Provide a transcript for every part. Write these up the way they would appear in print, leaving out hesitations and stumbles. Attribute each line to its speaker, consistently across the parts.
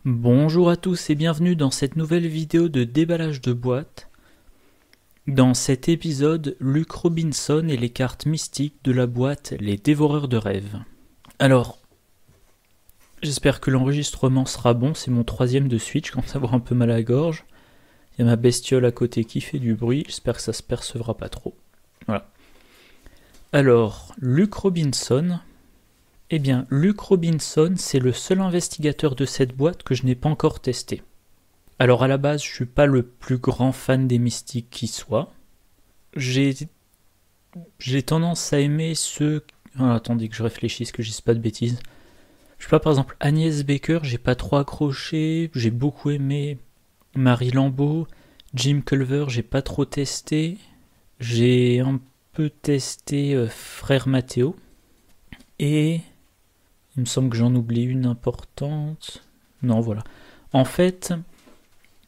Speaker 1: Bonjour à tous et bienvenue dans cette nouvelle vidéo de déballage de boîtes. Dans cet épisode, Luke Robinson et les cartes mystiques de la boîte Les Dévoreurs de Rêves. Alors, j'espère que l'enregistrement sera bon, c'est mon troisième de suite, je commence à avoir un peu mal à la gorge. Il y a ma bestiole à côté qui fait du bruit, j'espère que ça se percevra pas trop. Voilà. Alors, Luke Robinson... Eh bien, Luke Robinson, c'est le seul investigateur de cette boîte que je n'ai pas encore testé. Alors à la base, je suis pas le plus grand fan des mystiques qui soit. J'ai tendance à aimer ceux... Ah, attendez que je réfléchisse, que je dise pas de bêtises. Je sais pas, par exemple, Agnès Baker, j'ai pas trop accroché. J'ai beaucoup aimé Marie Lambeau. Jim Culver, j'ai pas trop testé. J'ai un peu testé Frère Mathéo. Et... il me semble que j'en oublie une importante. Non, voilà. En fait,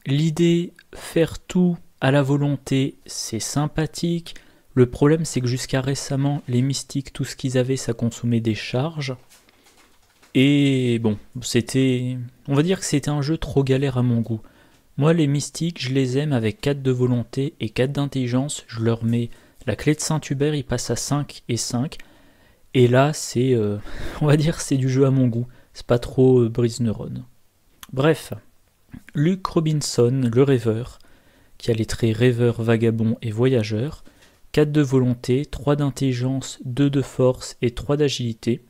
Speaker 1: l'idée faire tout à la volonté, c'est sympathique. Le problème, c'est que jusqu'à récemment, les mystiques, tout ce qu'ils avaient, ça consommait des charges. Et bon, c'était... on va dire que c'était un jeu trop galère à mon goût. Moi, les mystiques, je les aime avec 4 de volonté et 4 d'intelligence. Je leur mets la clé de Saint-Hubert, ils passent à 5 et 5. Et là, c'est, on va dire, c'est du jeu à mon goût. C'est pas trop brise-neurone. Bref, Luke Robinson, le rêveur, qui a les traits rêveur, vagabond et voyageur, 4 de volonté, 3 d'intelligence, 2 de force et 3 d'agilité,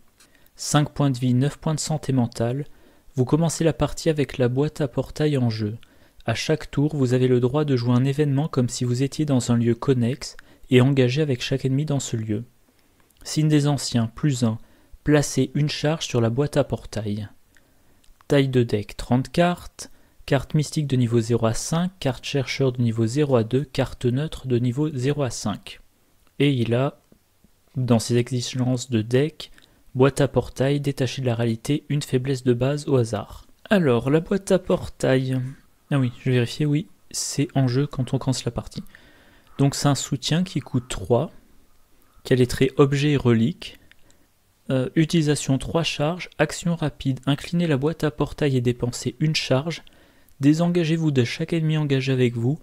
Speaker 1: 5 points de vie, 9 points de santé mentale. Vous commencez la partie avec la boîte à portail en jeu. À chaque tour, vous avez le droit de jouer un événement comme si vous étiez dans un lieu connexe et engagé avec chaque ennemi dans ce lieu. Signe des anciens, plus 1. Placez une charge sur la boîte à portail. Taille de deck, 30 cartes. Carte mystique de niveau 0 à 5. Carte chercheur de niveau 0 à 2. Carte neutre de niveau 0 à 5. Et il a, dans ses exigences de deck, boîte à portail, détachée de la réalité, une faiblesse de base au hasard. Alors, la boîte à portail... ah oui, je vais vérifier, oui, c'est en jeu quand on commence la partie. Donc c'est un soutien qui coûte 3. Qui a les traits objet et relique. Utilisation 3 charges, action rapide, inclinez la boîte à portail et dépensez une charge, désengagez-vous de chaque ennemi engagé avec vous,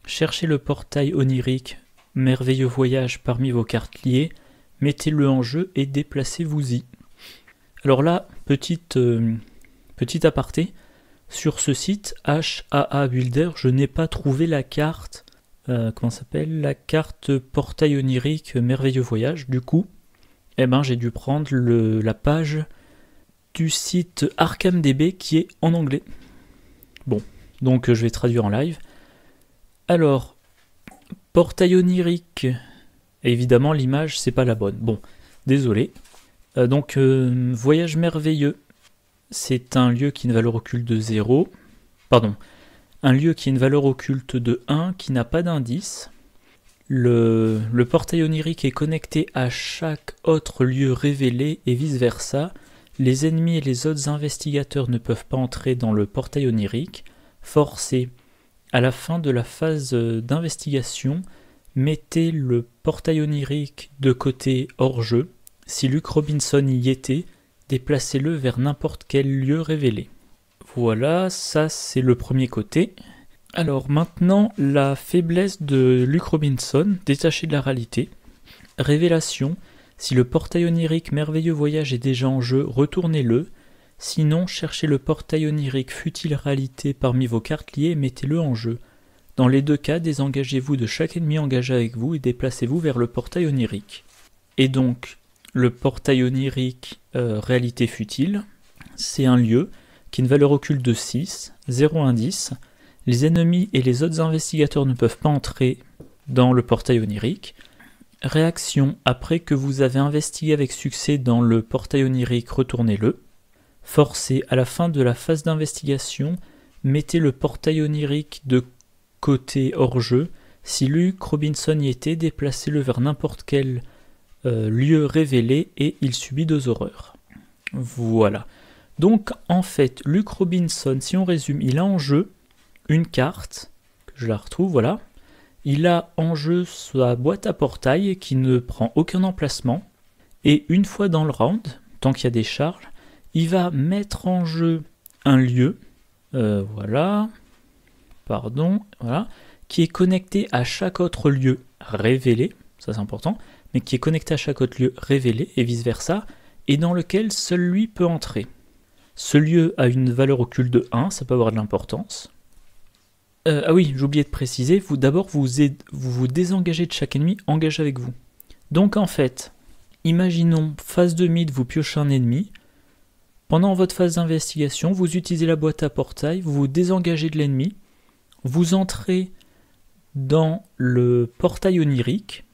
Speaker 1: cherchez le portail onirique, merveilleux voyage parmi vos cartes liées, mettez-le en jeu et déplacez-vous-y. Alors là, petit aparté, sur ce site, HAA Builder, je n'ai pas trouvé la carte... comment s'appelle, la carte portail onirique merveilleux voyage. Du coup, j'ai dû prendre la page du site ArkhamDB qui est en anglais. Bon, donc je vais traduire en live. Alors, portail onirique, évidemment l'image c'est pas la bonne. Bon, désolé. Voyage merveilleux, c'est un lieu qui a une valeur occulte de 0. Pardon. Un lieu qui a une valeur occulte de 1, qui n'a pas d'indice. Le portail onirique est connecté à chaque autre lieu révélé et vice-versa. Les ennemis et les autres investigateurs ne peuvent pas entrer dans le portail onirique. Forcé. À la fin de la phase d'investigation, mettez le portail onirique de côté hors jeu. Si Luke Robinson y était, déplacez-le vers n'importe quel lieu révélé. Voilà, ça c'est le premier côté. Alors maintenant, la faiblesse de Luke Robinson, détaché de la réalité. Révélation, si le portail onirique merveilleux voyage est déjà en jeu, retournez-le. Sinon, cherchez le portail onirique futile réalité parmi vos cartes liées et mettez-le en jeu. Dans les deux cas, désengagez-vous de chaque ennemi engagé avec vous et déplacez-vous vers le portail onirique. Et donc, le portail onirique réalité futile, c'est un lieu qui a une valeur occulte de 6, 0 indice. Les ennemis et les autres investigateurs ne peuvent pas entrer dans le portail onirique. Réaction, après que vous avez investigué avec succès dans le portail onirique, retournez-le. Forcé, à la fin de la phase d'investigation, mettez le portail onirique de côté hors jeu. Si Luke Robinson y était, déplacez-le vers n'importe quel lieu révélé et il subit 2 horreurs. Voilà. Donc, en fait, Luke Robinson, si on résume, il a en jeu une carte, que je la retrouve, voilà. Il a en jeu sa boîte à portail qui ne prend aucun emplacement. Et une fois dans le round, tant qu'il y a des charges, il va mettre en jeu un lieu Voilà. Pardon. Voilà. Qui est connecté à chaque autre lieu révélé. Ça c'est important. Mais qui est connecté à chaque autre lieu révélé et vice-versa. Et dans lequel seul lui peut entrer. Ce lieu a une valeur occulte de 1. Ça peut avoir de l'importance. Ah oui, j'ai oublié de préciser. D'abord, vous vous désengagez de chaque ennemi engagé avec vous. Donc en fait, imaginons phase de mid, vous piochez un ennemi. Pendant votre phase d'investigation, vous utilisez la boîte à portail, vous vous désengagez de l'ennemi, vous entrez dans le portail onirique.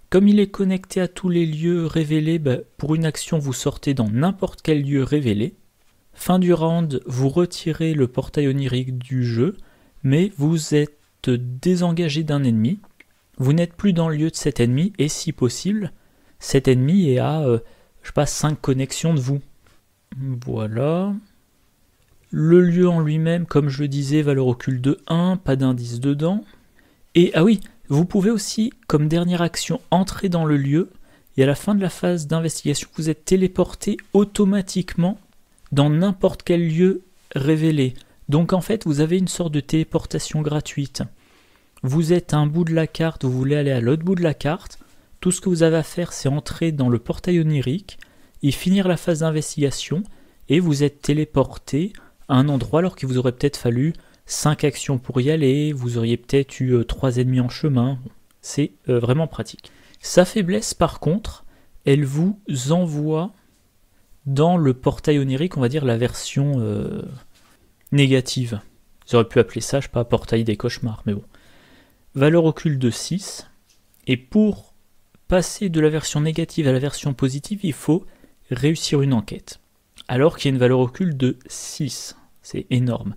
Speaker 1: Comme il est connecté à tous les lieux révélés, pour une action, vous sortez dans n'importe quel lieu révélé. Fin du round, vous retirez le portail onirique du jeu, mais vous êtes désengagé d'un ennemi. Vous n'êtes plus dans le lieu de cet ennemi, et si possible, cet ennemi est à, 5 connexions de vous. Voilà. Le lieu en lui-même, comme je le disais, valeur occulte de 1, pas d'indice dedans. Et ah oui, vous pouvez aussi, comme dernière action, entrer dans le lieu, et à la fin de la phase d'investigation, vous êtes téléporté automatiquement dans n'importe quel lieu révélé. Donc en fait, vous avez une sorte de téléportation gratuite. Vous êtes à un bout de la carte, vous voulez aller à l'autre bout de la carte, tout ce que vous avez à faire, c'est entrer dans le portail onirique, et finir la phase d'investigation, et vous êtes téléporté à un endroit alors qu'il vous aurait peut-être fallu 5 actions pour y aller, vous auriez peut-être eu 3 ennemis en chemin, c'est vraiment pratique. Sa faiblesse par contre, elle vous envoie dans le portail onirique, on va dire la version négative. Ils auraient pu appeler ça, je sais pas, portail des cauchemars, mais bon. Valeur occulte de 6, et pour passer de la version négative à la version positive, il faut réussir une enquête. Alors qu'il y a une valeur occulte de 6. C'est énorme.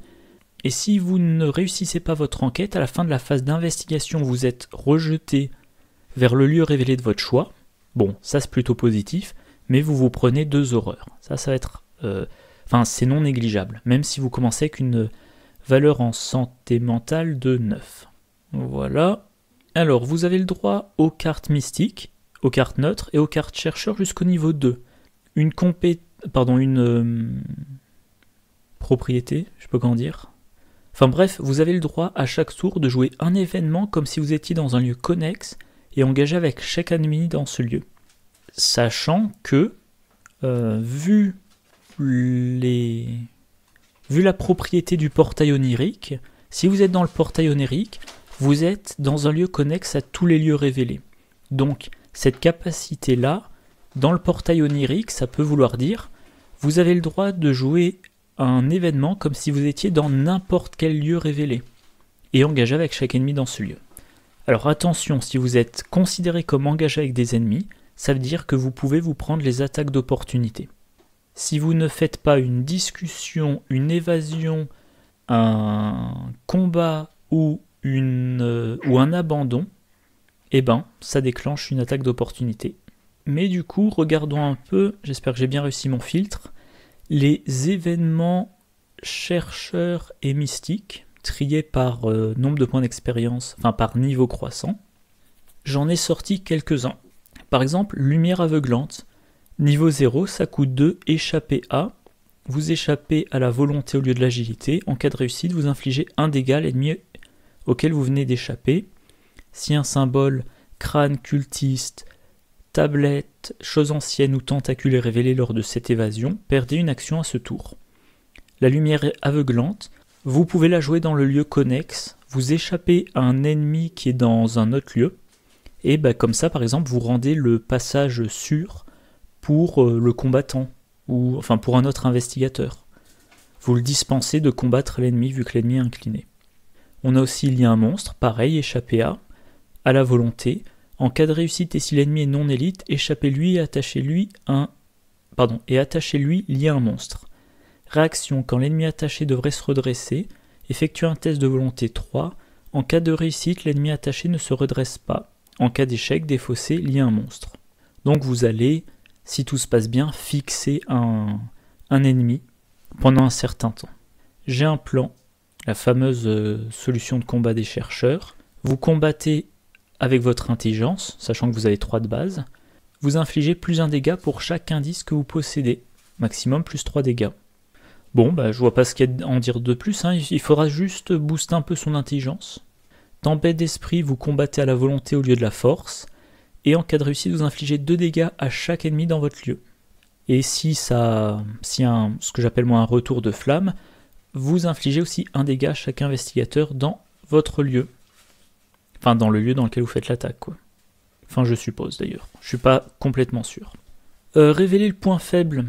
Speaker 1: Et si vous ne réussissez pas votre enquête, à la fin de la phase d'investigation, vous êtes rejeté vers le lieu révélé de votre choix. Bon, ça c'est plutôt positif, mais vous vous prenez 2 horreurs. Ça va être... c'est non négligeable, même si vous commencez avec une valeur en santé mentale de 9. Voilà. Alors, vous avez le droit aux cartes mystiques, aux cartes neutres et aux cartes chercheurs jusqu'au niveau 2. Une propriété, je sais pas comment dire. Enfin bref, vous avez le droit à chaque tour de jouer un événement comme si vous étiez dans un lieu connexe et engagé avec chaque ennemi dans ce lieu. Sachant que, vu la propriété du portail onirique, si vous êtes dans le portail onirique, vous êtes dans un lieu connexe à tous les lieux révélés. Donc cette capacité-là, dans le portail onirique, ça peut vouloir dire vous avez le droit de jouer un événement comme si vous étiez dans n'importe quel lieu révélé et engagé avec chaque ennemi dans ce lieu. Alors attention, si vous êtes considéré comme engagé avec des ennemis, ça veut dire que vous pouvez vous prendre les attaques d'opportunité. Si vous ne faites pas une discussion, une évasion, un combat ou un abandon, ça déclenche une attaque d'opportunité. Mais du coup, regardons un peu, j'espère que j'ai bien réussi mon filtre, les événements chercheurs et mystiques, triés par nombre de points d'expérience, enfin par niveau croissant. J'en ai sorti quelques-uns. Par exemple, lumière aveuglante. Niveau 0, ça coûte 2, échappée à. Vous échappez à la volonté au lieu de l'agilité. En cas de réussite, vous infligez un dégât à l'ennemi auquel vous venez d'échapper. Si un symbole, crâne, cultiste, tablette, chose ancienne ou tentacule est révélé lors de cette évasion, perdez une action à ce tour. La lumière aveuglante, vous pouvez la jouer dans le lieu connexe, vous échappez à un ennemi qui est dans un autre lieu, et comme ça par exemple vous rendez le passage sûr pour le combattant, ou enfin pour un autre investigateur. Vous le dispensez de combattre l'ennemi vu que l'ennemi est incliné. On a aussi lié un monstre, pareil, échappé à la volonté. En cas de réussite et si l'ennemi est non élite, échappez-lui et attachez-lui lié à un monstre. Réaction, quand l'ennemi attaché devrait se redresser, effectuez un test de volonté 3. En cas de réussite, l'ennemi attaché ne se redresse pas. En cas d'échec, défaussé, lié à un monstre. Donc vous allez, si tout se passe bien, fixer un ennemi pendant un certain temps. J'ai un plan, la fameuse solution de combat des chercheurs. Vous combattez avec votre intelligence, sachant que vous avez 3 de base. Vous infligez plus 1 dégât pour chaque indice que vous possédez, maximum plus 3 dégâts. Bon, bah je vois pas ce qu'il y a à en dire de plus, hein. Il faudra juste booster un peu son intelligence. Tempête d'esprit, vous combattez à la volonté au lieu de la force, et en cas de réussite, vous infligez 2 dégâts à chaque ennemi dans votre lieu. Et si y a ce que j'appelle moi un retour de flamme, vous infligez aussi 1 dégât à chaque investigateur dans votre lieu. Enfin, dans le lieu dans lequel vous faites l'attaque, quoi. Enfin, je suppose d'ailleurs. Je suis pas complètement sûr. Révéler le point faible.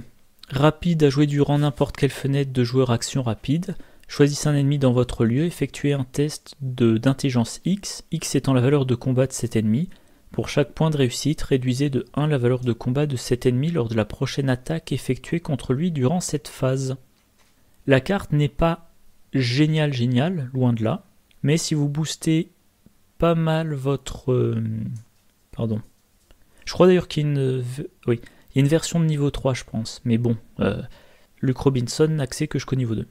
Speaker 1: Rapide à jouer durant n'importe quelle fenêtre de joueur action rapide. Choisissez un ennemi dans votre lieu, effectuez un test d'intelligence X, X étant la valeur de combat de cet ennemi. Pour chaque point de réussite, réduisez de 1 la valeur de combat de cet ennemi lors de la prochaine attaque effectuée contre lui durant cette phase. La carte n'est pas géniale, loin de là, mais si vous boostez pas mal votre... Pardon. Je crois d'ailleurs qu'il y a une version de niveau 3, je pense, mais bon, Luke Robinson n'a accès que jusqu'au niveau 2.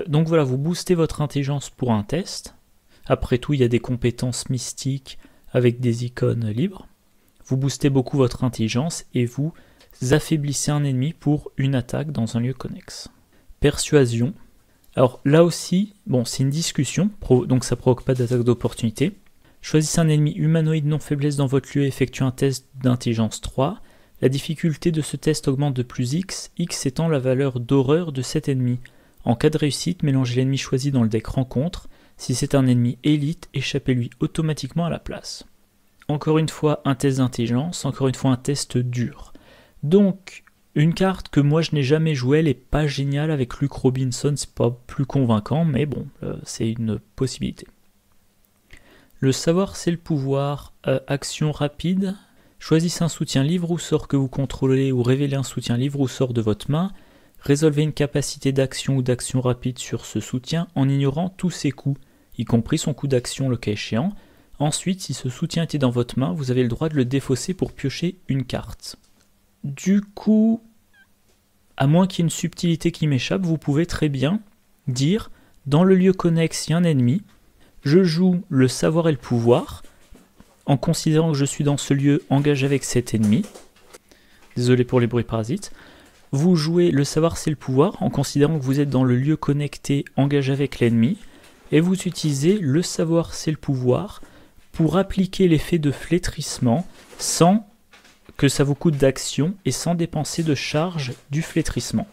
Speaker 1: Donc voilà, vous boostez votre intelligence pour un test. Après tout, il y a des compétences mystiques avec des icônes libres. Vous boostez beaucoup votre intelligence et vous affaiblissez un ennemi pour une attaque dans un lieu connexe. Persuasion. Alors là aussi, bon, c'est une discussion, donc ça ne provoque pas d'attaque d'opportunité. Choisissez un ennemi humanoïde non faiblesse dans votre lieu et effectuez un test d'intelligence 3. La difficulté de ce test augmente de plus X, X étant la valeur d'horreur de cet ennemi. En cas de réussite, mélangez l'ennemi choisi dans le deck rencontre. Si c'est un ennemi élite, échappez-lui automatiquement à la place. Encore une fois, un test d'intelligence, encore une fois un test dur. Donc, une carte que moi je n'ai jamais jouée, elle n'est pas géniale avec Luke Robinson, c'est pas plus convaincant, mais bon, c'est une possibilité. Le savoir c'est le pouvoir, action rapide. Choisissez un soutien livre ou sort que vous contrôlez ou révélez un soutien livre ou sort de votre main. Résolvez une capacité d'action ou d'action rapide sur ce soutien en ignorant tous ses coups, y compris son coup d'action le cas échéant. Ensuite, si ce soutien était dans votre main, vous avez le droit de le défausser pour piocher une carte. Du coup, à moins qu'il y ait une subtilité qui m'échappe, vous pouvez très bien dire « Dans le lieu connexe, il y a un ennemi, je joue le savoir et le pouvoir, en considérant que je suis dans ce lieu, engage avec cet ennemi. » Désolé pour les bruits parasites. Vous jouez le savoir c'est le pouvoir en considérant que vous êtes dans le lieu connecté engagé avec l'ennemi et vous utilisez le savoir c'est le pouvoir pour appliquer l'effet de flétrissement sans que ça vous coûte d'action et sans dépenser de charge du flétrissement.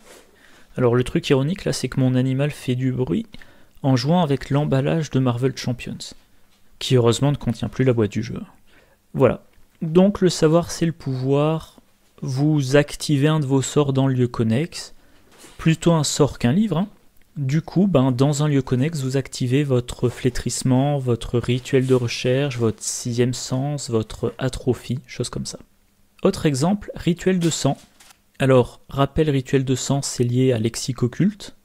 Speaker 1: Alors le truc ironique là c'est que mon animal fait du bruit en jouant avec l'emballage de Marvel Champions qui heureusement ne contient plus la boîte du jeu. Voilà, donc le savoir c'est le pouvoir. Vous activez un de vos sorts dans le lieu connexe, plutôt un sort qu'un livre. Hein. Du coup, dans un lieu connexe, vous activez votre flétrissement, votre rituel de recherche, votre 6e sens, votre atrophie, choses comme ça. Autre exemple, rituel de sang. Alors, rappel, rituel de sang, c'est lié à lexique occulte.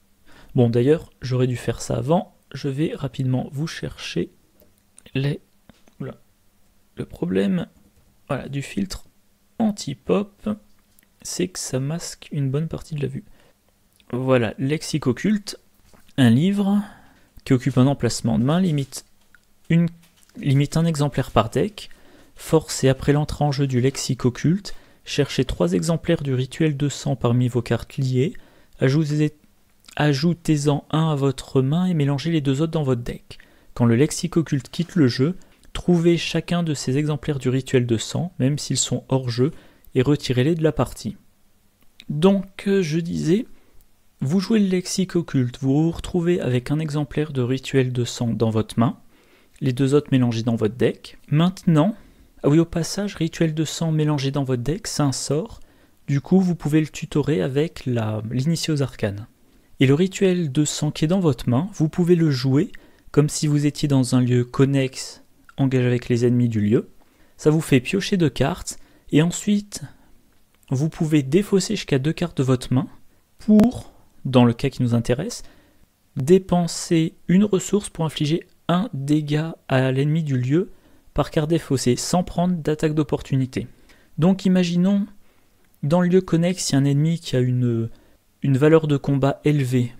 Speaker 1: Bon, d'ailleurs, j'aurais dû faire ça avant. Je vais rapidement vous chercher le problème du filtre anti-pop, c'est que ça masque une bonne partie de la vue. Voilà, lexique occulte, un livre qui occupe un emplacement de main, limite un exemplaire par deck. Force et après l'entrée en jeu du lexique occulte, cherchez 3 exemplaires du rituel de sang parmi vos cartes liées, ajoutez-en un à votre main et mélangez les 2 autres dans votre deck. Quand le lexique occulte quitte le jeu, trouvez chacun de ces exemplaires du rituel de sang, même s'ils sont hors jeu, et retirez-les de la partie. Donc, je disais, vous jouez le lexique occulte, vous vous retrouvez avec un exemplaire de rituel de sang dans votre main, les 2 autres mélangés dans votre deck. Maintenant, au passage, rituel de sang mélangé dans votre deck, c'est un sort, du coup vous pouvez le tutorer avec l'initié aux arcanes. Et le rituel de sang qui est dans votre main, vous pouvez le jouer comme si vous étiez dans un lieu connexe, engage avec les ennemis du lieu, ça vous fait piocher 2 cartes, et ensuite, vous pouvez défausser jusqu'à 2 cartes de votre main pour, dans le cas qui nous intéresse, dépenser une ressource pour infliger 1 dégât à l'ennemi du lieu par carte défaussée, sans prendre d'attaque d'opportunité. Donc imaginons, dans le lieu connexe, il y a un ennemi qui a une valeur de combat élevée,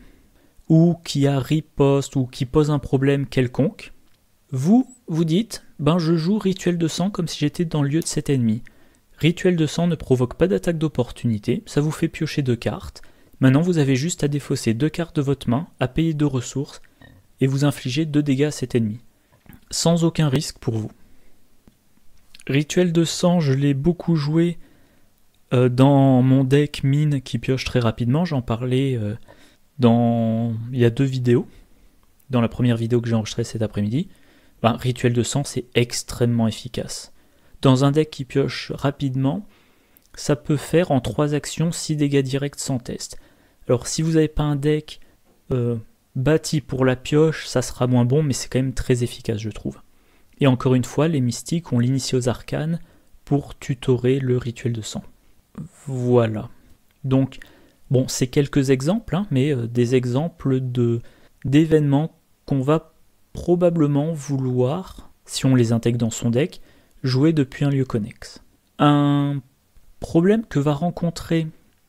Speaker 1: ou qui a riposte, ou qui pose un problème quelconque. Vous dites, je joue rituel de sang comme si j'étais dans le lieu de cet ennemi. Rituel de sang ne provoque pas d'attaque d'opportunité, ça vous fait piocher 2 cartes, Maintenant, vous avez juste à défausser 2 cartes de votre main, à payer 2 ressources, et vous infligez 2 dégâts à cet ennemi. Sans aucun risque pour vous. Rituel de sang, je l'ai beaucoup joué dans mon deck mine qui pioche très rapidement. J'en parlais il y a 2 vidéos. Dans la première vidéo que j'ai enregistrée cet après-midi. Rituel de sang, c'est extrêmement efficace. Dans un deck qui pioche rapidement, ça peut faire en 3 actions 6 dégâts directs sans test. Alors si vous n'avez pas un deck bâti pour la pioche, ça sera moins bon, mais c'est quand même très efficace, je trouve. Et encore une fois, les mystiques ont l'initié aux arcanes pour tutorer le rituel de sang. Voilà. Donc, bon, c'est quelques exemples, hein, mais des exemples d'événements qu'on va probablement vouloir, si on les intègre dans son deck, jouer depuis un lieu connexe. Un problème que va rencontrer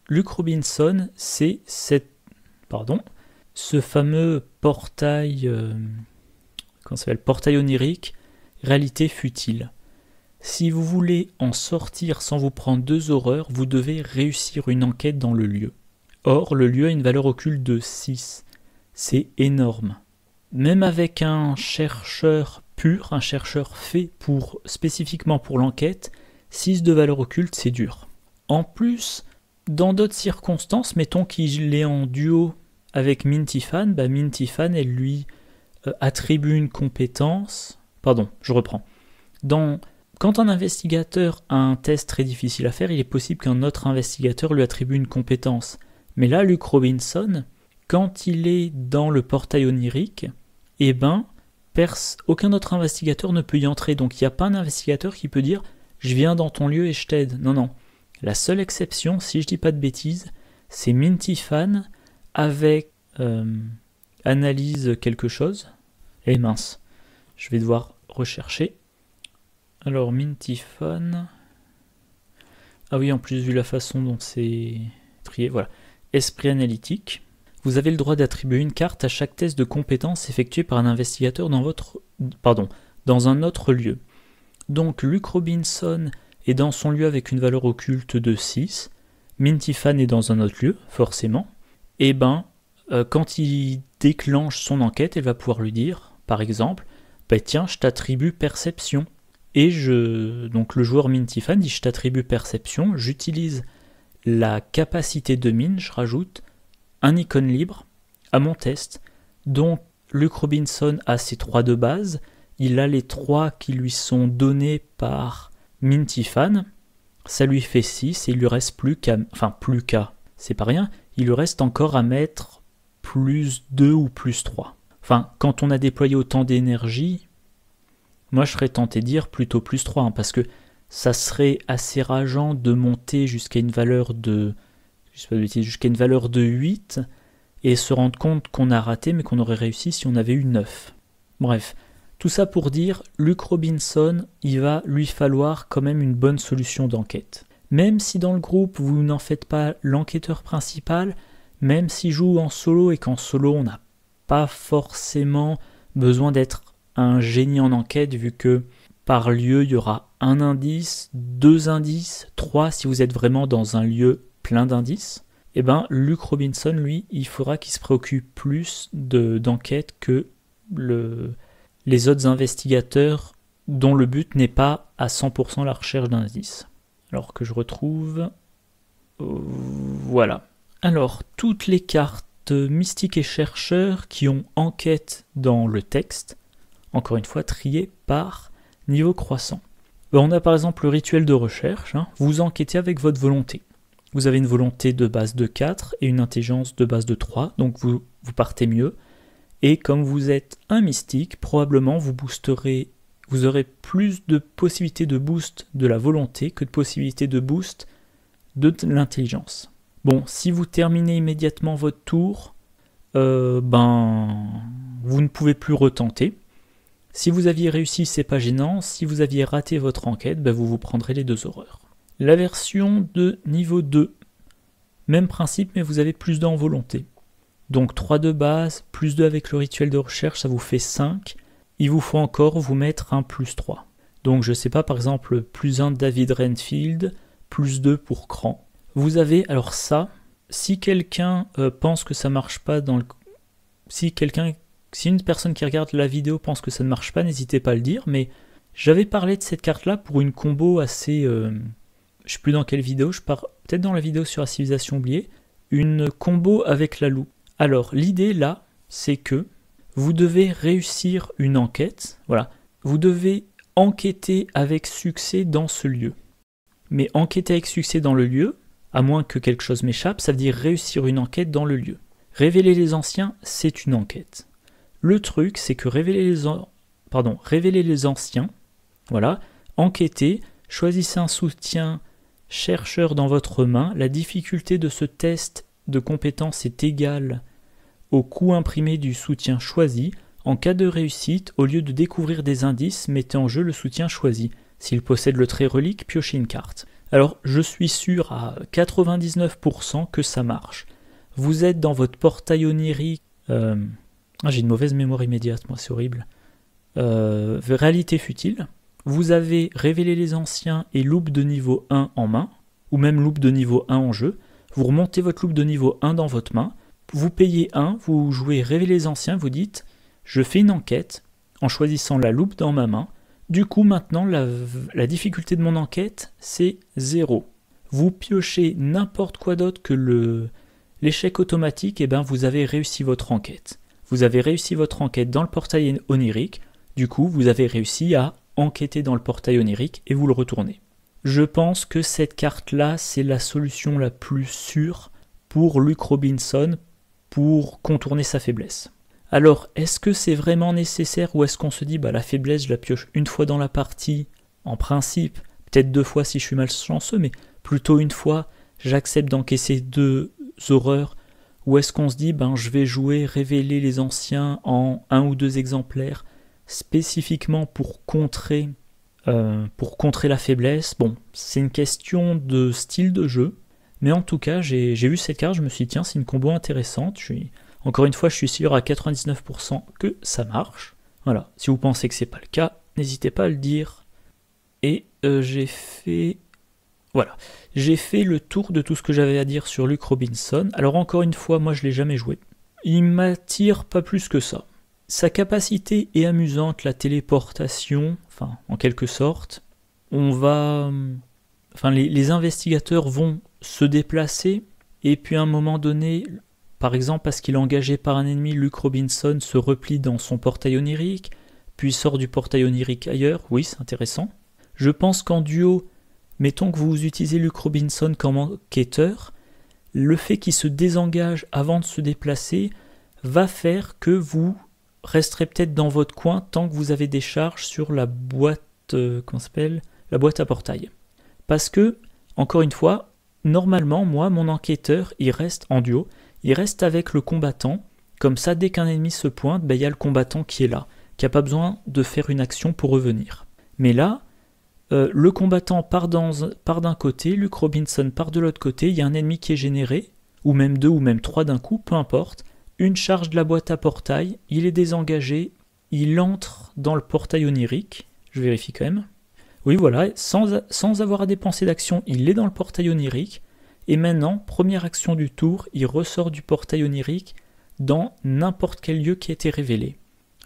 Speaker 1: Luke Robinson, c'est ce fameux portail, portail onirique, réalité futile. Si vous voulez en sortir sans vous prendre 2 horreurs, vous devez réussir une enquête dans le lieu. Or, le lieu a une valeur occulte de 6. C'est énorme. Même avec un chercheur pur, un chercheur fait spécifiquement pour l'enquête, 6 de valeur occulte, c'est dur. En plus, dans d'autres circonstances, mettons qu'il est en duo avec Minty-Fan, Minty-Fan, elle lui attribue une compétence. Pardon, je reprends. Quand un investigateur a un test très difficile à faire, il est possible qu'un autre investigateur lui attribue une compétence. Mais là, Luke Robinson, quand il est dans le portail onirique, aucun autre investigateur ne peut y entrer. Donc il n'y a pas un investigateur qui peut dire « je viens dans ton lieu et je t'aide ». Non, non. La seule exception, si je dis pas de bêtises, c'est Minty-Fan avec analyse quelque chose. Et mince, je vais devoir rechercher. Alors Minty-Fan... Ah oui, en plus vu la façon dont c'est trié, voilà. Esprit analytique. Vous avez le droit d'attribuer une carte à chaque test de compétence effectué par un investigateur dans un autre lieu. Donc Luke Robinson est dans son lieu avec une valeur occulte de 6. Minty-Fan est dans un autre lieu, forcément. Et quand il déclenche son enquête, elle va pouvoir lui dire, par exemple, tiens, je t'attribue perception. Et donc le joueur Minty-Fan dit, je t'attribue perception, j'utilise la capacité de mine, je rajoute un icône libre à mon test. Donc Luke Robinson a ses 3 de base, il a les 3 qui lui sont donnés par Minty-Fan, ça lui fait 6 et il lui reste plus qu'à, c'est pas rien, il lui reste encore à mettre plus 2 ou plus 3. Enfin, quand on a déployé autant d'énergie, moi je serais tenté de dire plutôt plus 3, parce que ça serait assez rageant de monter jusqu'à une valeur de 8 et se rendre compte qu'on a raté mais qu'on aurait réussi si on avait eu 9. Bref, tout ça pour dire, Luke Robinson, il va lui falloir quand même une bonne solution d'enquête. Même si dans le groupe vous n'en faites pas l'enquêteur principal, même s'il joue en solo et qu'en solo on n'a pas forcément besoin d'être un génie en enquête vu que par lieu il y aura un indice, 2 indices, 3 si vous êtes vraiment dans un lieu plein d'indices, Luke Robinson, lui, il faudra qu'il se préoccupe plus d'enquête que les autres investigateurs dont le but n'est pas à 100% la recherche d'indices. Alors que je retrouve... voilà. Alors, toutes les cartes mystiques et chercheurs qui ont enquête dans le texte, encore une fois triées par niveau croissant. On a par exemple le rituel de recherche, vous enquêtez avec votre volonté. Vous avez une volonté de base de 4 et une intelligence de base de 3, donc vous partez mieux. Et comme vous êtes un mystique, probablement vous aurez plus de possibilités de boost de la volonté que de possibilités de boost de l'intelligence. Bon, si vous terminez immédiatement votre tour, vous ne pouvez plus retenter. Si vous aviez réussi, c'est pas gênant. Si vous aviez raté votre enquête, vous vous prendrez les 2 horreurs. La version de niveau 2, même principe, mais vous avez plus 2 en volonté. Donc 3 de base, plus 2 avec le rituel de recherche, ça vous fait 5. Il vous faut encore vous mettre un plus 3. Donc je sais pas, par exemple, plus 1 David Renfield, plus 2 pour Cran. Vous avez, alors ça, si quelqu'un pense que ça marche pas dans le... Si une personne qui regarde la vidéo pense que ça ne marche pas, n'hésitez pas à le dire, mais j'avais parlé de cette carte-là pour une combo assez... je sais plus dans quelle vidéo, je pars peut-être dans la vidéo sur la civilisation oubliée, une combo avec la loupe. Alors, l'idée là, c'est que vous devez réussir une enquête, voilà, vous devez enquêter avec succès dans ce lieu. Mais enquêter avec succès dans le lieu, à moins que quelque chose m'échappe, ça veut dire réussir une enquête dans le lieu. Révéler les anciens, c'est une enquête. Le truc, c'est que révéler les anciens, voilà, enquêter, choisissez un soutien chercheur dans votre main, la difficulté de ce test de compétence est égale au coût imprimé du soutien choisi. En cas de réussite, au lieu de découvrir des indices, mettez en jeu le soutien choisi. S'il possède le trait relique, piochez une carte. Alors, je suis sûr à 99% que ça marche. Vous êtes dans votre portail onirique... j'ai une mauvaise mémoire immédiate, moi, c'est horrible. Réalité futile. Vous avez révélé les anciens et loupe de niveau 1 en main, ou même loupe de niveau 1 en jeu. Vous remontez votre loupe de niveau 1 dans votre main. Vous payez 1, vous jouez révéler les anciens, vous dites « Je fais une enquête en choisissant la loupe dans ma main. Du coup, maintenant, la difficulté de mon enquête, c'est 0. » Vous piochez n'importe quoi d'autre que l'échec automatique, et bien vous avez réussi votre enquête. Vous avez réussi votre enquête dans le portail onirique, du coup, vous avez réussi à enquêter dans le portail onirique et vous le retournez. Je pense que cette carte-là, c'est la solution la plus sûre pour Luke Robinson pour contourner sa faiblesse. Alors, est-ce que c'est vraiment nécessaire ou est-ce qu'on se dit la faiblesse, je la pioche une fois dans la partie, en principe, peut-être 2 fois si je suis malchanceux, mais plutôt une fois, j'accepte d'encaisser 2 horreurs, ou est-ce qu'on se dit je vais jouer révéler les anciens en 1 ou 2 exemplaires spécifiquement pour contrer la faiblesse. Bon, c'est une question de style de jeu, mais en tout cas, j'ai vu cette carte, je me suis dit, tiens, c'est une combo intéressante. Encore une fois, je suis sûr à 99% que ça marche. Voilà, si vous pensez que c'est pas le cas, n'hésitez pas à le dire. Et j'ai fait le tour de tout ce que j'avais à dire sur Luke Robinson. Alors encore une fois, moi je l'ai jamais joué. Il m'attire pas plus que ça. Sa capacité est amusante, la téléportation, enfin en quelque sorte. Les investigateurs vont se déplacer et puis à un moment donné, par exemple parce qu'il est engagé par un ennemi, Luke Robinson se replie dans son portail onirique, puis sort du portail onirique ailleurs. Oui, c'est intéressant. Je pense qu'en duo, mettons que vous utilisez Luke Robinson comme enquêteur, le fait qu'il se désengage avant de se déplacer va faire que vous resterez peut-être dans votre coin tant que vous avez des charges sur la boîte, la boîte à portail. Parce que, encore une fois, normalement, moi, mon enquêteur, il reste en duo, il reste avec le combattant, comme ça, dès qu'un ennemi se pointe, il y a le combattant qui est là, qui n'a pas besoin de faire une action pour revenir. Mais là, le combattant part d'un côté, Luke Robinson part de l'autre côté, il y a un ennemi qui est généré, ou même 2 ou même 3 d'un coup, peu importe, une charge de la boîte à portail, il est désengagé, il entre dans le portail onirique, je vérifie quand même, oui voilà, sans avoir à dépenser d'action, il est dans le portail onirique, et maintenant, première action du tour, il ressort du portail onirique dans n'importe quel lieu qui a été révélé.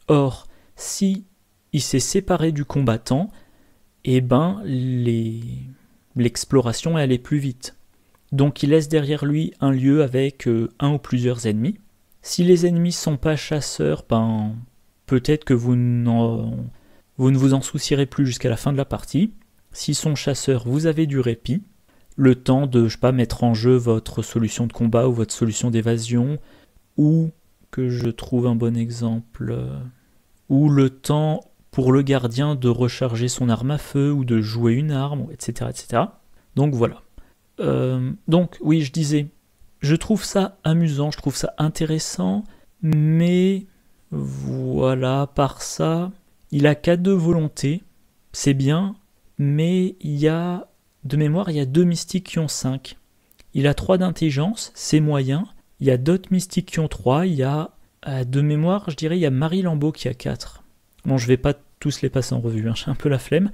Speaker 1: Or, si il s'est séparé du combattant, l'exploration est allée plus vite. Donc il laisse derrière lui un lieu avec un ou plusieurs ennemis. Si les ennemis ne sont pas chasseurs, peut-être que vous ne vous en soucierez plus jusqu'à la fin de la partie. S'ils sont chasseurs, vous avez du répit. Le temps de, mettre en jeu votre solution de combat ou votre solution d'évasion, ou, que je trouve un bon exemple, ou le temps pour le gardien de recharger son arme à feu ou de jouer une arme, etc. etc. Donc voilà. Donc oui, je disais, je trouve ça amusant, je trouve ça intéressant, mais voilà, par ça, il a qu'à 2 volontés, c'est bien, mais il y a, de mémoire, il y a 2 mystiques qui ont 5. Il a 3 d'intelligence, c'est moyen, il y a d'autres mystiques qui ont 3, il y a, de mémoire, je dirais, il y a Marie Lambeau qui a 4. Bon, je vais pas tous les passer en revue, j'ai un peu la flemme.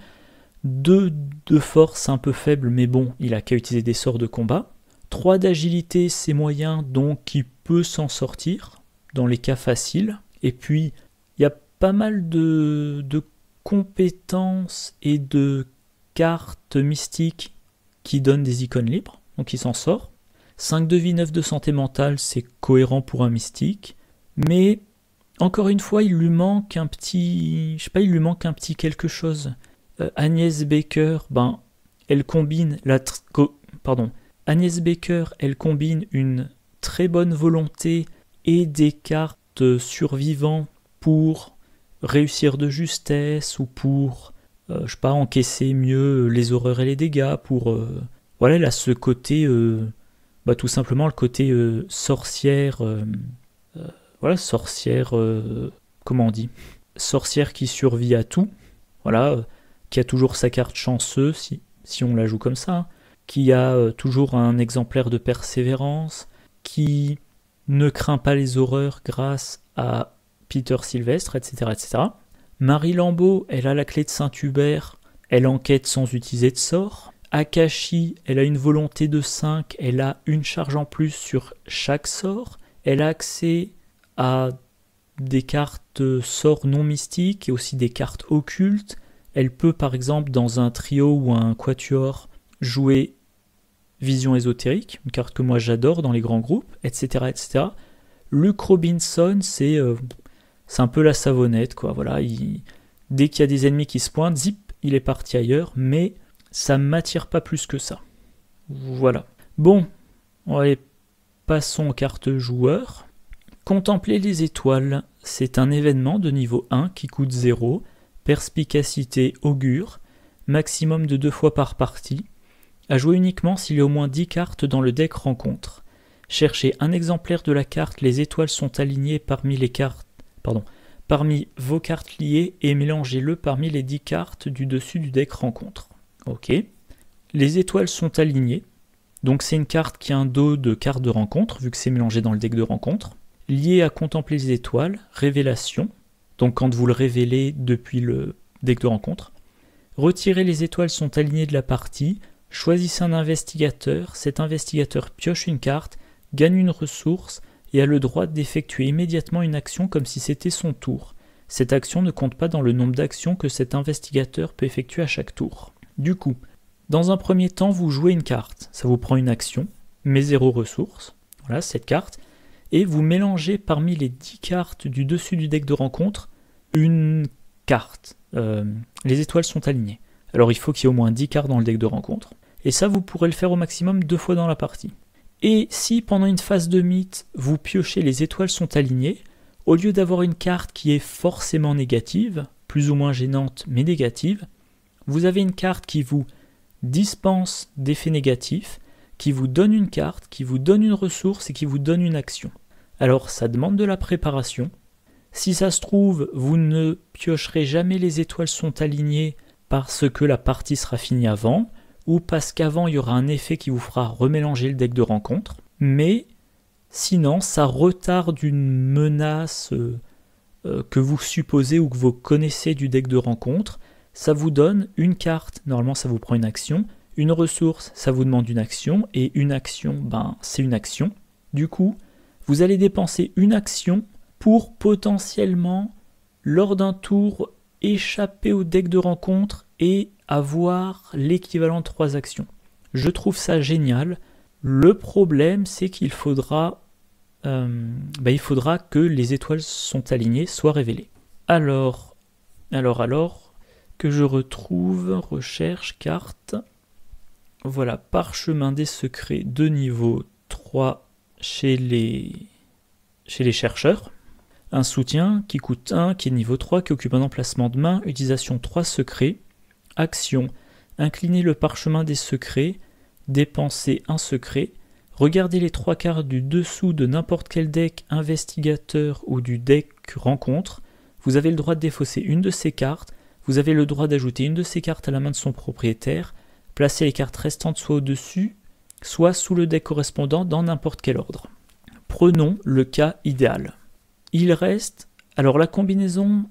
Speaker 1: 2 de force un peu faible, mais bon, il a qu'à utiliser des sorts de combat. 3 d'agilité, c'est moyen, donc il peut s'en sortir dans les cas faciles. Et puis, il y a pas mal de compétences et de cartes mystiques qui donnent des icônes libres, donc il s'en sort. 5 de vie, 9 de santé mentale, c'est cohérent pour un mystique. Mais, encore une fois, il lui manque un petit... Je sais pas, il lui manque un petit quelque chose. Agnès Baker, elle combine Agnès Baker, elle combine une très bonne volonté et des cartes survivants pour réussir de justesse ou pour, encaisser mieux les horreurs et les dégâts, pour... voilà, elle a ce côté, tout simplement le côté sorcière, sorcière, comment on dit ? Sorcière qui survit à tout, voilà, qui a toujours sa carte chanceuse, si on la joue comme ça, qui a toujours un exemplaire de persévérance, qui ne craint pas les horreurs grâce à Peter Sylvestre, etc., etc. Marie Lambeau, elle a la clé de Saint-Hubert, elle enquête sans utiliser de sort. Akashi, elle a une volonté de 5, elle a une charge en plus sur chaque sort. Elle a accès à des cartes sorts non mystiques et aussi des cartes occultes. Elle peut par exemple dans un trio ou un quatuor jouer Vision ésotérique, une carte que moi j'adore dans les grands groupes, etc. etc. Luke Robinson, c'est un peu la savonnette, quoi. Voilà, dès qu'il y a des ennemis qui se pointent, zip, il est parti ailleurs, mais ça ne m'attire pas plus que ça. Voilà. Bon, allez, passons aux cartes joueurs. Contempler les étoiles, c'est un événement de niveau 1 qui coûte 0, perspicacité augure, maximum de 2 fois par partie, à jouer uniquement s'il y a au moins 10 cartes dans le deck rencontre. Cherchez un exemplaire de la carte, les étoiles sont alignées parmi vos cartes liées et mélangez-le parmi les 10 cartes du dessus du deck rencontre. Ok. Les étoiles sont alignées, donc c'est une carte qui a un dos de carte de rencontre, vu que c'est mélangé dans le deck de rencontre. Lié à contempler les étoiles, révélation, donc quand vous le révélez depuis le deck de rencontre. Retirez les étoiles sont alignées de la partie, choisissez un investigateur, cet investigateur pioche une carte, gagne une ressource et a le droit d'effectuer immédiatement une action comme si c'était son tour. Cette action ne compte pas dans le nombre d'actions que cet investigateur peut effectuer à chaque tour. Du coup, dans un premier temps, vous jouez une carte, ça vous prend une action, mais 0 ressources, voilà cette carte, et vous mélangez parmi les 10 cartes du dessus du deck de rencontre une carte. Les étoiles sont alignées. Alors il faut qu'il y ait au moins 10 cartes dans le deck de rencontre. Et ça, vous pourrez le faire au maximum 2 fois dans la partie. Et si pendant une phase de mythe, vous piochez les étoiles sont alignées, au lieu d'avoir une carte qui est forcément négative, plus ou moins gênante mais négative, vous avez une carte qui vous dispense d'effets négatifs, qui vous donne une carte, qui vous donne une ressource et qui vous donne une action. Alors ça demande de la préparation. Si ça se trouve, vous ne piocherez jamais les étoiles sont alignées parce que la partie sera finie avant, ou parce qu'avant il y aura un effet qui vous fera remélanger le deck de rencontre, mais sinon ça retarde une menace que vous supposez ou que vous connaissez du deck de rencontre. Ça vous donne une carte, normalement ça vous prend une action, une ressource, ça vous demande une action, et une action, c'est une action. Du coup, vous allez dépenser une action pour potentiellement, lors d'un tour, échapper au deck de rencontre et avoir l'équivalent de 3 actions. Je trouve ça génial. Le problème, c'est qu'il faudra, que les étoiles sont alignées soient révélées. Alors, que je retrouve, recherche, carte. Voilà, parchemin des secrets de niveau 3 chez les chercheurs. Un soutien qui coûte 1, qui est niveau 3, qui occupe un emplacement de main, utilisation 3 secrets. Action, incliner le parchemin des secrets, dépenser un secret. Regardez les 3 cartes du dessous de n'importe quel deck investigateur ou du deck rencontre. Vous avez le droit de défausser une de ces cartes. Vous avez le droit d'ajouter une de ces cartes à la main de son propriétaire. Placer les cartes restantes soit au-dessus, soit sous le deck correspondant dans n'importe quel ordre. Prenons le cas idéal. Il reste, alors la combinaison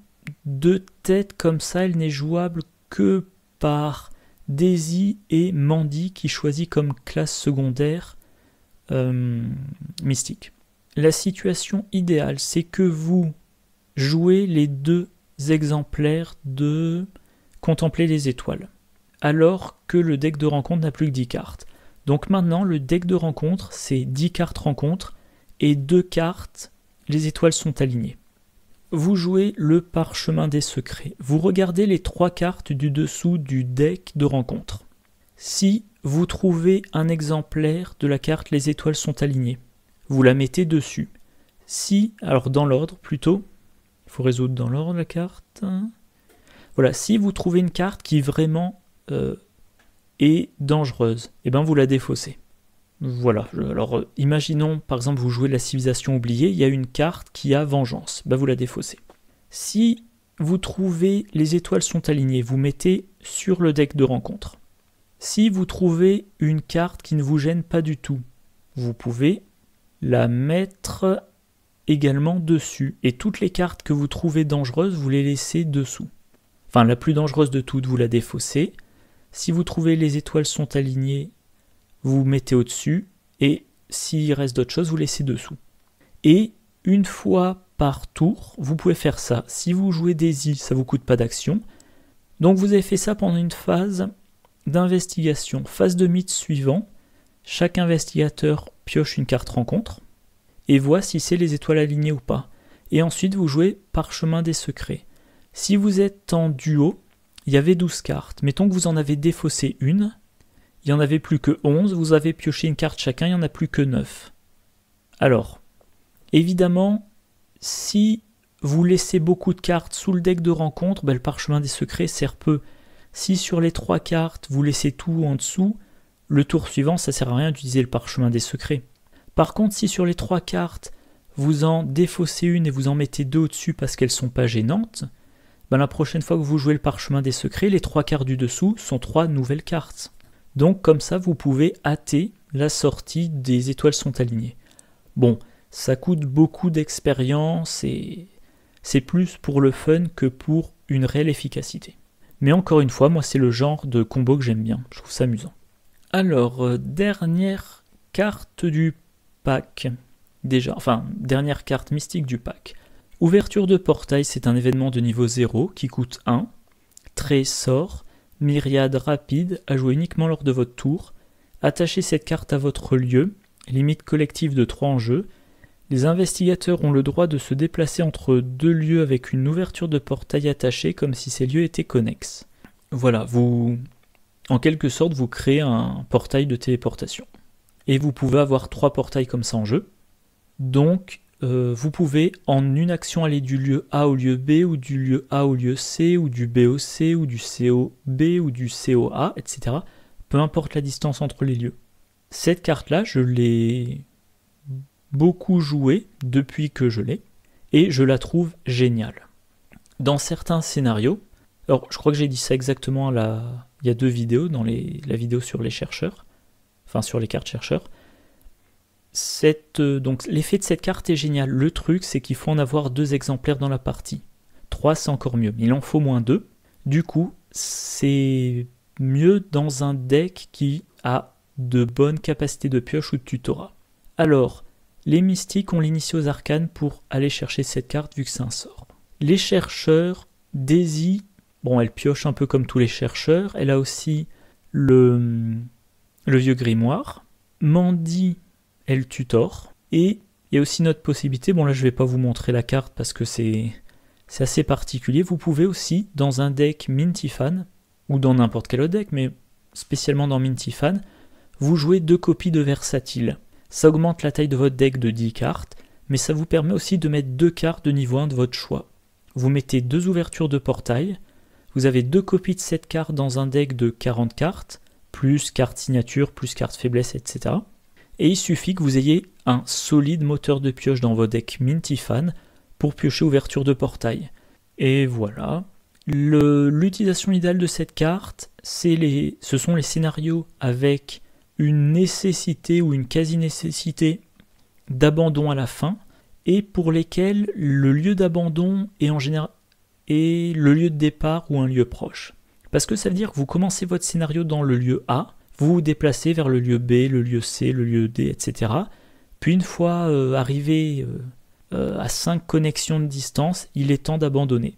Speaker 1: de têtes comme ça, elle n'est jouable que par Daisy et Mandy qui choisit comme classe secondaire mystique. La situation idéale, c'est que vous jouez les 2 exemplaires de Contempler les étoiles, alors que le deck de rencontre n'a plus que 10 cartes. Donc maintenant, le deck de rencontre, c'est 10 cartes rencontre et 2 cartes, les étoiles sont alignées. Vous jouez le Parchemin des secrets. Vous regardez les 3 cartes du dessous du deck de rencontre. Si vous trouvez un exemplaire de la carte les étoiles sont alignées, vous la mettez dessus. Si, alors dans l'ordre plutôt, il faut résoudre dans l'ordre la carte. Voilà, si vous trouvez une carte qui vraiment est dangereuse, et ben vous la défaussez. Voilà, alors imaginons par exemple vous jouez la civilisation oubliée, il y a une carte qui a vengeance, ben vous la défaussez. Si vous trouvez les étoiles sont alignées, vous mettez sur le deck de rencontre. Si vous trouvez une carte qui ne vous gêne pas du tout, vous pouvez la mettre également dessus. Et toutes les cartes que vous trouvez dangereuses, vous les laissez dessous. Enfin, la plus dangereuse de toutes, vous la défaussez. Si vous trouvez les étoiles sont alignées, vous mettez au-dessus. Et s'il reste d'autres choses, vous laissez dessous. Et une fois par tour, vous pouvez faire ça. Si vous jouez des îles, ça ne vous coûte pas d'action. Donc vous avez fait ça pendant une phase d'investigation. Phase de mythe suivant, chaque investigateur pioche une carte rencontre et voit si c'est les étoiles alignées ou pas. Et ensuite vous jouez Parchemin des secrets. Si vous êtes en duo, il y avait 12 cartes. Mettons que vous en avez défaussé une, il n'y en avait plus que 11, vous avez pioché une carte chacun, il n'y en a plus que 9. Alors, évidemment, si vous laissez beaucoup de cartes sous le deck de rencontre, le Parchemin des secrets sert peu. Si sur les 3 cartes, vous laissez tout en dessous, le tour suivant, ça ne sert à rien d'utiliser le Parchemin des secrets. Par contre, si sur les 3 cartes, vous en défaussez une et vous en mettez 2 au-dessus parce qu'elles ne sont pas gênantes, la prochaine fois que vous jouez le Parchemin des secrets, les 3 cartes du dessous sont 3 nouvelles cartes. Donc comme ça, vous pouvez hâter la sortie des étoiles sont alignées. Bon, ça coûte beaucoup d'expérience et c'est plus pour le fun que pour une réelle efficacité. Mais encore une fois, moi c'est le genre de combo que j'aime bien, je trouve ça amusant. Alors, dernière carte du pack, dernière carte mystique du pack. Ouverture de portail, c'est un événement de niveau 0 qui coûte 1. Trait sort, myriade rapide, à jouer uniquement lors de votre tour. Attachez cette carte à votre lieu, limite collective de 3 en jeu. Les investigateurs ont le droit de se déplacer entre 2 lieux avec une ouverture de portail attachée comme si ces lieux étaient connexes. Voilà, en quelque sorte, vous créez un portail de téléportation. Et vous pouvez avoir 3 portails comme ça en jeu. Donc, vous pouvez en une action aller du lieu A au lieu B, ou du lieu A au lieu C, ou du B au C, ou du C au B, ou du C au A, etc. Peu importe la distance entre les lieux. Cette carte-là, je l'ai beaucoup jouée depuis que je l'ai, et je la trouve géniale. Dans certains scénarios, alors je crois que j'ai dit ça exactement il y a 2 vidéos, dans la vidéo sur les chercheurs, enfin sur les cartes chercheurs. Donc l'effet de cette carte est génial. Le truc, c'est qu'il faut en avoir 2 exemplaires dans la partie. 3, c'est encore mieux, mais il en faut moins 2. Du coup, c'est mieux dans un deck qui a de bonnes capacités de pioche ou de tutorat. Alors, les mystiques ont l'initié aux arcanes pour aller chercher cette carte vu que c'est un sort. Les chercheurs, Daisy, elle pioche un peu comme tous les chercheurs. Elle a aussi le vieux grimoire. Mandy, elle tutore. Et il y a aussi notre possibilité, là je ne vais pas vous montrer la carte parce que c'est assez particulier. Vous pouvez aussi, dans un deck Minty-Fan, ou dans n'importe quel autre deck, mais spécialement dans Minty-Fan, vous jouez 2 copies de Versatile. Ça augmente la taille de votre deck de 10 cartes, mais ça vous permet aussi de mettre 2 cartes de niveau 1 de votre choix. Vous mettez 2 ouvertures de portail, vous avez 2 copies de cette carte dans un deck de 40 cartes, plus carte signature, plus carte faiblesse, etc. Et il suffit que vous ayez un solide moteur de pioche dans votre deck Minty-Fan pour piocher ouverture de portail. Et voilà. L'utilisation idéale de cette carte, ce sont les scénarios avec une nécessité ou une quasi-nécessité d'abandon à la fin, et pour lesquels le lieu d'abandon est en général le lieu de départ ou un lieu proche. Parce que ça veut dire que vous commencez votre scénario dans le lieu A, vous vous déplacez vers le lieu B, le lieu C, le lieu D, etc. Puis une fois arrivé à 5 connexions de distance, il est temps d'abandonner.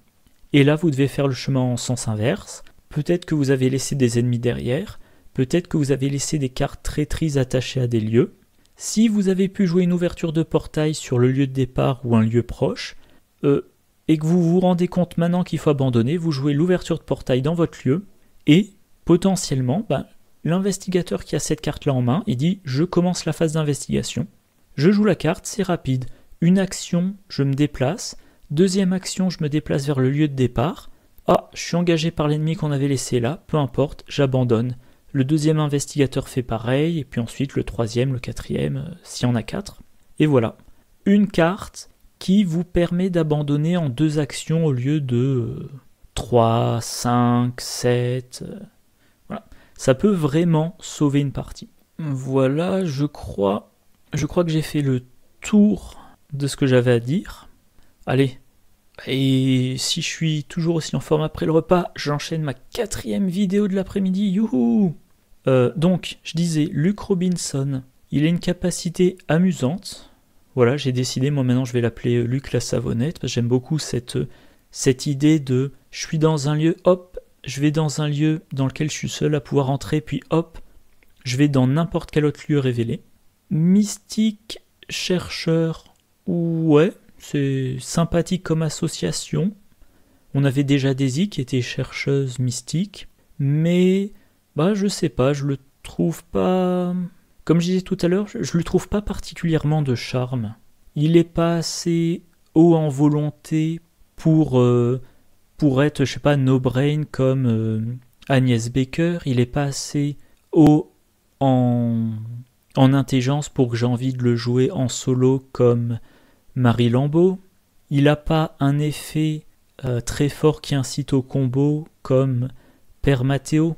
Speaker 1: Et là, vous devez faire le chemin en sens inverse. Peut-être que vous avez laissé des ennemis derrière, peut-être que vous avez laissé des cartes traîtrises attachées à des lieux. Si vous avez pu jouer une ouverture de portail sur le lieu de départ ou un lieu proche, et que vous vous rendez compte maintenant qu'il faut abandonner, vous jouez l'ouverture de portail dans votre lieu, et potentiellement, l'investigateur qui a cette carte-là en main, il dit « Je commence la phase d'investigation. Je joue la carte, c'est rapide. Une action, je me déplace. Deuxième action, je me déplace vers le lieu de départ. Ah, je suis engagé par l'ennemi qu'on avait laissé là, peu importe, j'abandonne. Le deuxième investigateur fait pareil, et puis ensuite le troisième, le quatrième, s'il y en a 4. Et voilà. Une carte qui vous permet d'abandonner en 2 actions au lieu de 3, 5, 7... Voilà. Ça peut vraiment sauver une partie. Voilà, je crois que j'ai fait le tour de ce que j'avais à dire. Allez, et si je suis toujours aussi en forme après le repas, j'enchaîne ma 4e vidéo de l'après-midi, youhou. Donc, je disais, Luke Robinson, il a une capacité amusante. Voilà, j'ai décidé, moi maintenant je vais l'appeler Luc la Savonnette, parce que j'aime beaucoup cette idée de, je suis dans un lieu, hop, je vais dans un lieu dans lequel je suis seul à pouvoir entrer, puis hop, je vais dans n'importe quel autre lieu révélé. Mystique, chercheur, ouais, c'est sympathique comme association. On avait déjà Daisy qui était chercheuse mystique, mais je sais pas, je le trouve pas... Comme je disais tout à l'heure, je le trouve pas particulièrement de charme. Il est pas assez haut en volonté pour être, je sais pas, no-brain comme Agnès Baker. Il est pas assez haut en intelligence pour que j'ai envie de le jouer en solo comme Marie Lambeau. Il n'a pas un effet très fort qui incite au combo comme Père Mathéo,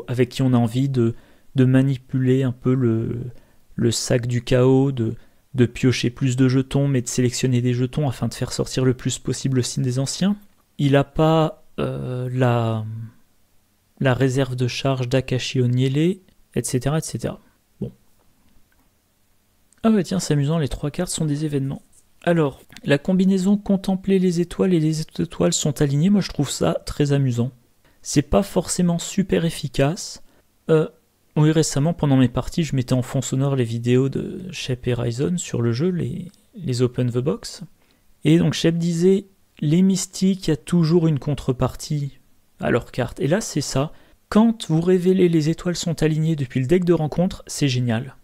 Speaker 1: avec qui on a envie de manipuler un peu le sac du chaos, de piocher plus de jetons, mais de sélectionner des jetons afin de faire sortir le plus possible le signe des anciens. Il n'a pas la réserve de charge d'Akashi Onyele, etc., etc. Bon. Ah bah tiens, c'est amusant, les 3 cartes sont des événements. Alors, la combinaison contempler les étoiles et les étoiles sont alignées, moi je trouve ça très amusant. C'est pas forcément super efficace. Oui, récemment, pendant mes parties, je mettais en fond sonore les vidéos de Shep et Ryzen sur le jeu, les Open the Box. Et donc Shep disait, les mystiques, il y a toujours une contrepartie à leur carte. Et là, c'est ça. Quand vous révélez les étoiles sont alignées depuis le deck de rencontre, c'est génial.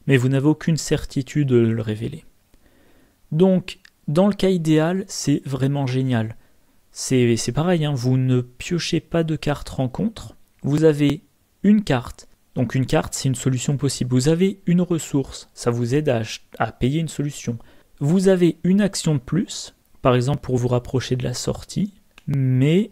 Speaker 1: Mais vous n'avez aucune certitude de le révéler. Donc, dans le cas idéal, c'est vraiment génial. C'est pareil, vous ne piochez pas de carte rencontre. Vous avez une carte. Donc une carte, c'est une solution possible. Vous avez une ressource, ça vous aide à payer une solution. Vous avez une action de plus, par exemple pour vous rapprocher de la sortie, mais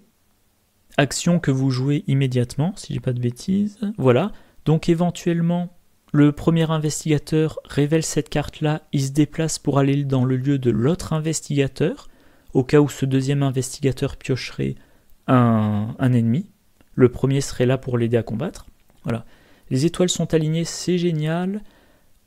Speaker 1: action que vous jouez immédiatement, si j'ai pas de bêtises. Voilà, donc éventuellement, le premier investigateur révèle cette carte-là, il se déplace pour aller dans le lieu de l'autre investigateur, au cas où ce deuxième investigateur piocherait un ennemi. Le premier serait là pour l'aider à combattre. Voilà. Les étoiles sont alignées, c'est génial.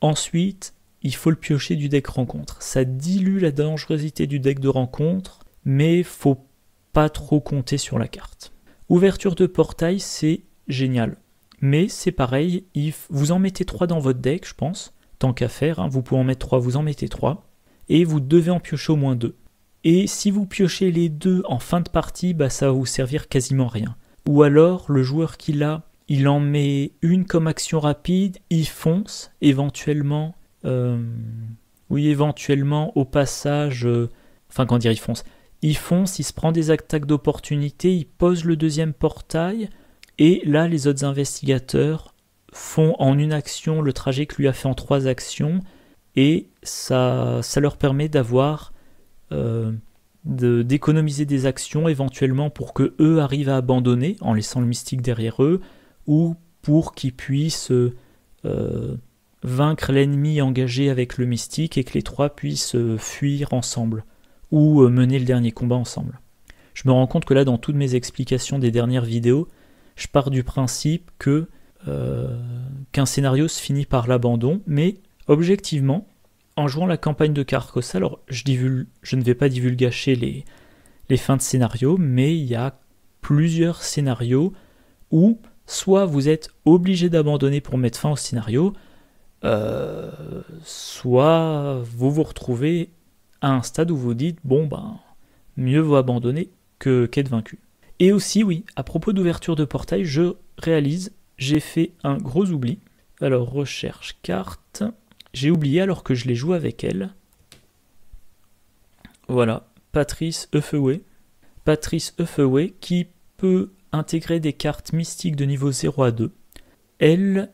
Speaker 1: Ensuite, il faut le piocher du deck rencontre. Ça dilue la dangerosité du deck de rencontre, mais faut pas trop compter sur la carte. Ouverture de portail, c'est génial. Mais c'est pareil, vous en mettez 3 dans votre deck, je pense. Tant qu'à faire, vous pouvez en mettre 3, vous en mettez 3. Et vous devez en piocher au moins 2. Et si vous piochez les 2 en fin de partie, ça va vous servir quasiment à rien. Ou alors, le joueur qui l'a, il en met une comme action rapide, il fonce, éventuellement au passage, il fonce. Il fonce, il se prend des attaques d'opportunité, il pose le deuxième portail, et là, les autres investigateurs font en une action le trajet que lui a fait en 3 actions, et ça leur permet d'avoir... d'économiser des actions éventuellement pour que eux arrivent à abandonner en laissant le mystique derrière eux, ou pour qu'ils puissent vaincre l'ennemi engagé avec le mystique et que les 3 puissent fuir ensemble ou mener le dernier combat ensemble. Je me rends compte que là, dans toutes mes explications des dernières vidéos, je pars du principe que qu'un scénario se finit par l'abandon, mais objectivement, en jouant la campagne de Carcosa, alors je ne vais pas divulgacher les fins de scénario, mais il y a plusieurs scénarios où soit vous êtes obligé d'abandonner pour mettre fin au scénario, soit vous vous retrouvez à un stade où vous dites bon ben mieux vaut abandonner qu'être vaincu. Et aussi oui, à propos d'ouverture de portail, je réalise j'ai fait un gros oubli. Alors recherche carte, j'ai oublié alors que je l'ai joué avec elle. Voilà, Patrice Eufeué. Patrice Eufeué qui peut intégrer des cartes mystiques de niveau 0 à 2. Elle,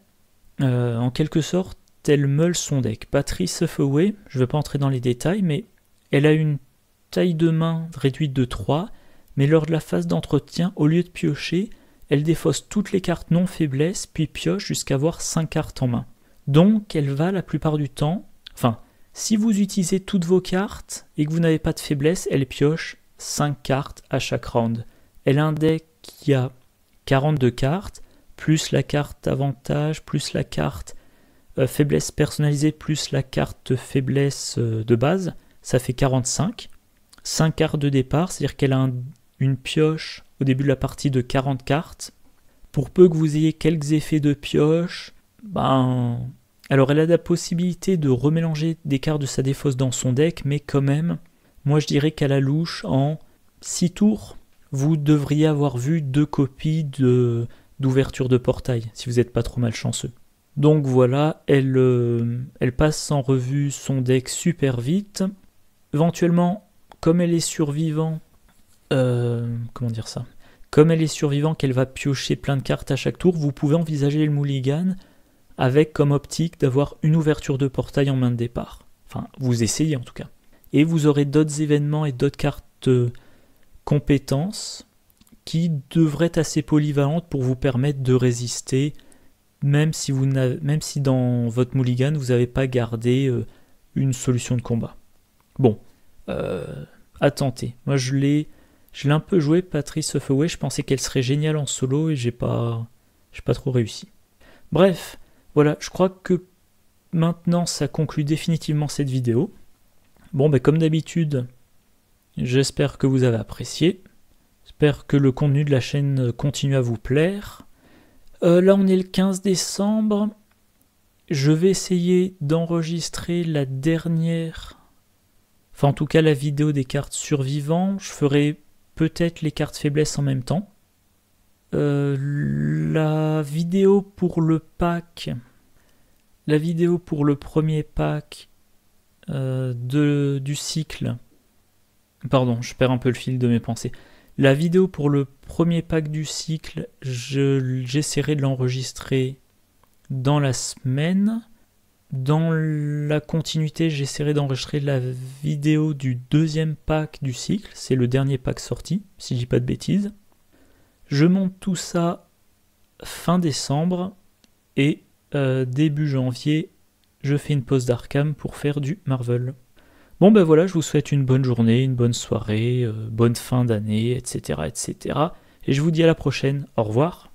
Speaker 1: en quelque sorte, elle meule son deck. Patrice Eufeué, je ne vais pas entrer dans les détails, mais elle a une taille de main réduite de 3, mais lors de la phase d'entretien, au lieu de piocher, elle défausse toutes les cartes non faiblesse, puis pioche jusqu'à avoir 5 cartes en main. Donc elle va la plupart du temps, si vous utilisez toutes vos cartes et que vous n'avez pas de faiblesse, elle pioche 5 cartes à chaque round. Elle a un deck qui a 42 cartes, plus la carte avantage, plus la carte faiblesse personnalisée, plus la carte faiblesse de base, ça fait 45. 5 cartes de départ, c'est-à-dire qu'elle a une pioche au début de la partie de 40 cartes. Pour peu que vous ayez quelques effets de pioche, alors elle a la possibilité de remélanger des cartes de sa défausse dans son deck, mais quand même, moi je dirais qu'à la louche, en 6 tours, vous devriez avoir vu 2 copies d'ouverture de portail, si vous n'êtes pas trop malchanceux. Donc voilà, elle passe en revue son deck super vite. Éventuellement, comme elle est survivant, comme elle est survivant, qu'elle va piocher plein de cartes à chaque tour, vous pouvez envisager le mulligan avec comme optique d'avoir une ouverture de portail en main de départ. Enfin, vous essayez en tout cas. Et vous aurez d'autres événements et d'autres cartes compétences qui devraient être assez polyvalentes pour vous permettre de résister, même si dans votre mulligan, vous n'avez pas gardé une solution de combat. Bon, à tenter. Moi, je l'ai un peu joué, Patrice Eufeué. Je pensais qu'elle serait géniale en solo et j'ai pas trop réussi. Bref, voilà, je crois que maintenant, ça conclut définitivement cette vidéo. Bon, comme d'habitude, j'espère que vous avez apprécié. J'espère que le contenu de la chaîne continue à vous plaire. Là, on est le 15 décembre. Je vais essayer d'enregistrer la dernière... Enfin, en tout cas, la vidéo des cartes survivantes. Je ferai peut-être les cartes faiblesse en même temps. La vidéo pour le pack... La vidéo pour le premier pack du cycle... Pardon, je perds un peu le fil de mes pensées. La vidéo pour le premier pack du cycle, j'essaierai de l'enregistrer dans la semaine. Dans la continuité, j'essaierai d'enregistrer la vidéo du deuxième pack du cycle. C'est le dernier pack sorti, si je dis pas de bêtises. Je monte tout ça fin décembre et début janvier, je fais une pause d'Arkham pour faire du Marvel. Bon voilà, je vous souhaite une bonne journée, une bonne soirée, bonne fin d'année, etc., etc. Et je vous dis à la prochaine. Au revoir.